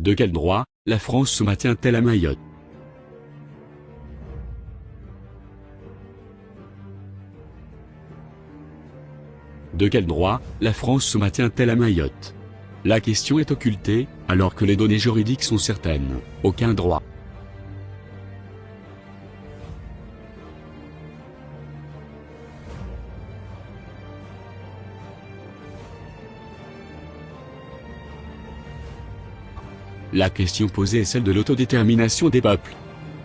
De quel droit, la France se maintient-elle à Mayotte? De quel droit, la France se maintient-elle à Mayotte? La question est occultée, alors que les données juridiques sont certaines. Aucun droit. La question posée est celle de l'autodétermination des peuples,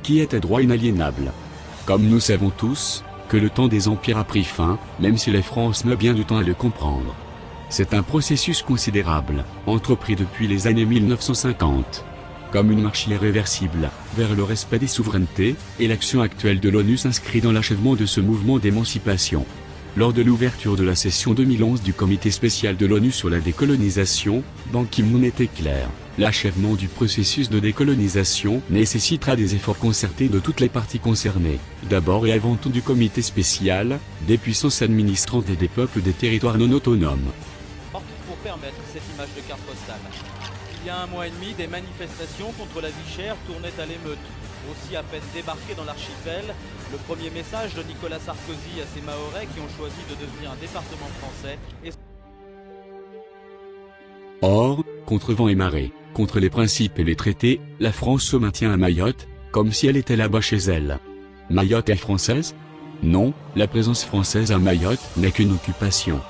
qui est un droit inaliénable. Comme nous savons tous, que le temps des empires a pris fin, même si la France met bien du temps à le comprendre. C'est un processus considérable, entrepris depuis les années 1950. Comme une marche irréversible, vers le respect des souverainetés, et l'action actuelle de l'ONU s'inscrit dans l'achèvement de ce mouvement d'émancipation. Lors de l'ouverture de la session 2011 du Comité spécial de l'ONU sur la décolonisation, Ban Ki-moon était clair. L'achèvement du processus de décolonisation nécessitera des efforts concertés de toutes les parties concernées, d'abord et avant tout du comité spécial, des puissances administrantes et des peuples des territoires non autonomes. Pour permettre cette image de carte postale. Il y a un mois et demi, des manifestations contre la vie chère tournaient à l'émeute. Aussi à peine débarqué dans l'archipel, le premier message de Nicolas Sarkozy à ses Mahorais qui ont choisi de devenir un département français est... Or, contre vent et marée, contre les principes et les traités, la France se maintient à Mayotte, comme si elle était là-bas chez elle. Mayotte est française? Non, la présence française à Mayotte n'est qu'une occupation.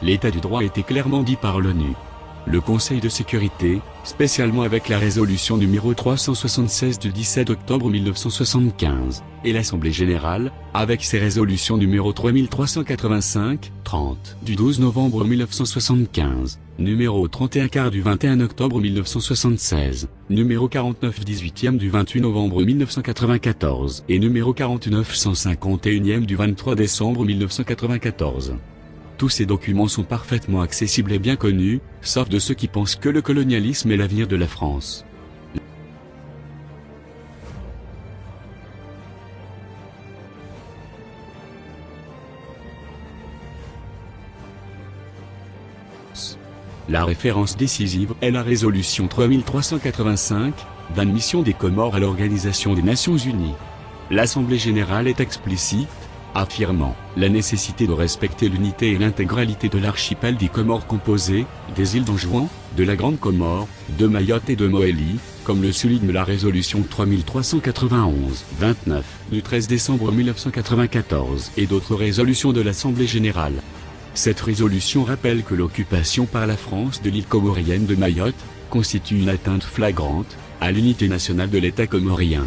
L'état du droit a été clairement dit par l'ONU. Le Conseil de sécurité, spécialement avec la résolution numéro 376 du 17 octobre 1975, et l'Assemblée générale, avec ses résolutions numéro 3385, 30, du 12 novembre 1975, numéro 31 quart du 21 octobre 1976, numéro 49 18e du 28 novembre 1994 et numéro 49 151e du 23 décembre 1994. Tous ces documents sont parfaitement accessibles et bien connus, sauf de ceux qui pensent que le colonialisme est l'avenir de la France. La référence décisive est la résolution 3385, d'admission des Comores à l'Organisation des Nations Unies. L'Assemblée générale est explicite, affirmant la nécessité de respecter l'unité et l'intégralité de l'archipel des Comores composé des îles d'Anjouan, de la Grande Comore, de Mayotte et de Mohéli, comme le souligne la résolution 3391-29 du 13 décembre 1994 et d'autres résolutions de l'Assemblée générale. Cette résolution rappelle que l'occupation par la France de l'île comorienne de Mayotte constitue une atteinte flagrante à l'unité nationale de l'État comorien.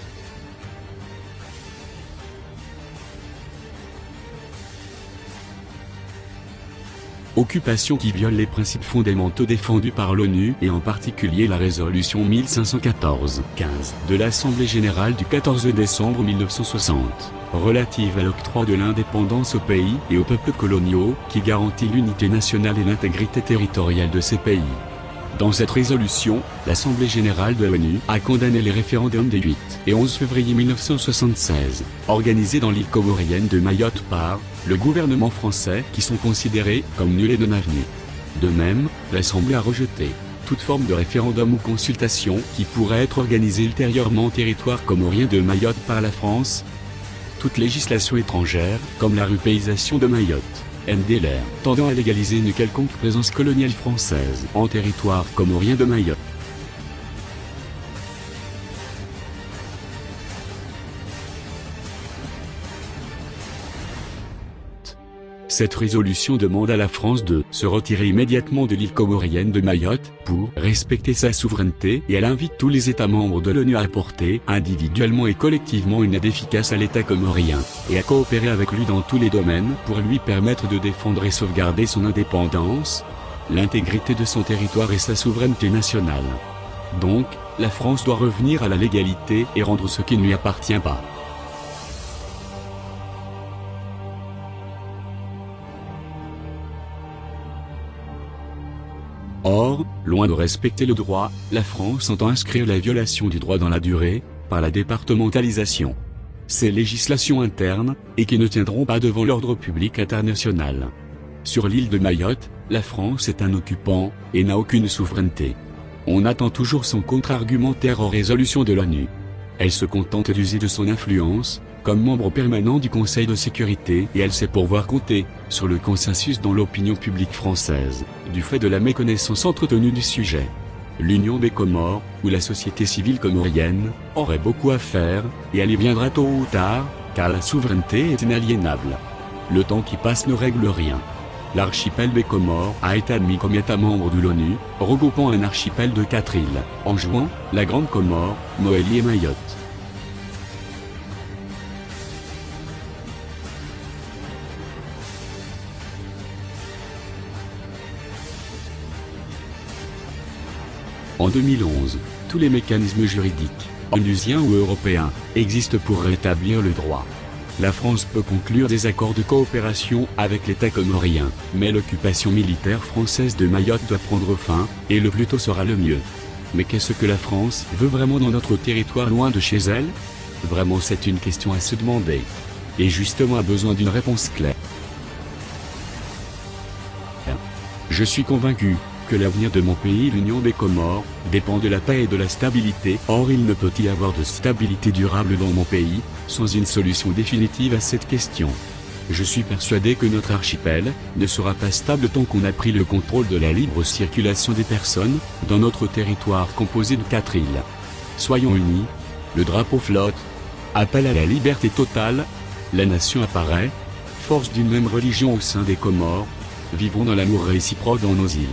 Occupation qui viole les principes fondamentaux défendus par l'ONU et en particulier la résolution 1514-15 de l'Assemblée générale du 14 décembre 1960, relative à l'octroi de l'indépendance aux pays et aux peuples coloniaux, qui garantit l'unité nationale et l'intégrité territoriale de ces pays. Dans cette résolution, l'Assemblée générale de l'ONU a condamné les référendums des 8 et 11 février 1976, organisés dans l'île comorienne de Mayotte par le gouvernement français qui sont considérés comme nuls et non avenus. De même, l'Assemblée a rejeté toute forme de référendum ou consultation qui pourrait être organisée ultérieurement au territoire comorien de Mayotte par la France. Toute législation étrangère, comme la rupéisation de Mayotte, NDLR, tendant à légaliser une quelconque présence coloniale française en territoire comorien de Mayotte. Cette résolution demande à la France de se retirer immédiatement de l'île comorienne de Mayotte pour respecter sa souveraineté et elle invite tous les États membres de l'ONU à apporter individuellement et collectivement une aide efficace à l'État comorien et à coopérer avec lui dans tous les domaines pour lui permettre de défendre et sauvegarder son indépendance, l'intégrité de son territoire et sa souveraineté nationale. Donc, la France doit revenir à la légalité et rendre ce qui ne lui appartient pas. Or, loin de respecter le droit, la France entend inscrire la violation du droit dans la durée, par la départementalisation. ses législations internes, et qui ne tiendront pas devant l'ordre public international. Sur l'île de Mayotte, la France est un occupant, et n'a aucune souveraineté. On attend toujours son contre-argumentaire aux résolutions de l'ONU. Elle se contente d'user de son influence, comme membre permanent du Conseil de sécurité, et elle sait pouvoir compter sur le consensus dans l'opinion publique française, du fait de la méconnaissance entretenue du sujet. L'Union des Comores, ou la société civile comorienne, aurait beaucoup à faire, et elle y viendra tôt ou tard, car la souveraineté est inaliénable. Le temps qui passe ne règle rien. L'archipel des Comores a été admis comme État membre de l'ONU, regroupant un archipel de 4 îles, Anjouan, la Grande Comore, Mohéli et Mayotte. En 2011, tous les mécanismes juridiques, onusiens ou européens, existent pour rétablir le droit. La France peut conclure des accords de coopération avec l'État comorien, mais l'occupation militaire française de Mayotte doit prendre fin, et le plus tôt sera le mieux. Mais qu'est-ce que la France veut vraiment dans notre territoire loin de chez elle? Vraiment, c'est une question à se demander. Et justement a besoin d'une réponse claire. Je suis convaincu que l'avenir de mon pays, l'Union des Comores, dépend de la paix et de la stabilité. Or, il ne peut y avoir de stabilité durable dans mon pays, sans une solution définitive à cette question. Je suis persuadé que notre archipel ne sera pas stable tant qu'on a pris le contrôle de la libre circulation des personnes, dans notre territoire composé de 4 îles. Soyons unis, le drapeau flotte, appel à la liberté totale, la nation apparaît, force d'une même religion au sein des Comores, vivons dans l'amour réciproque dans nos îles.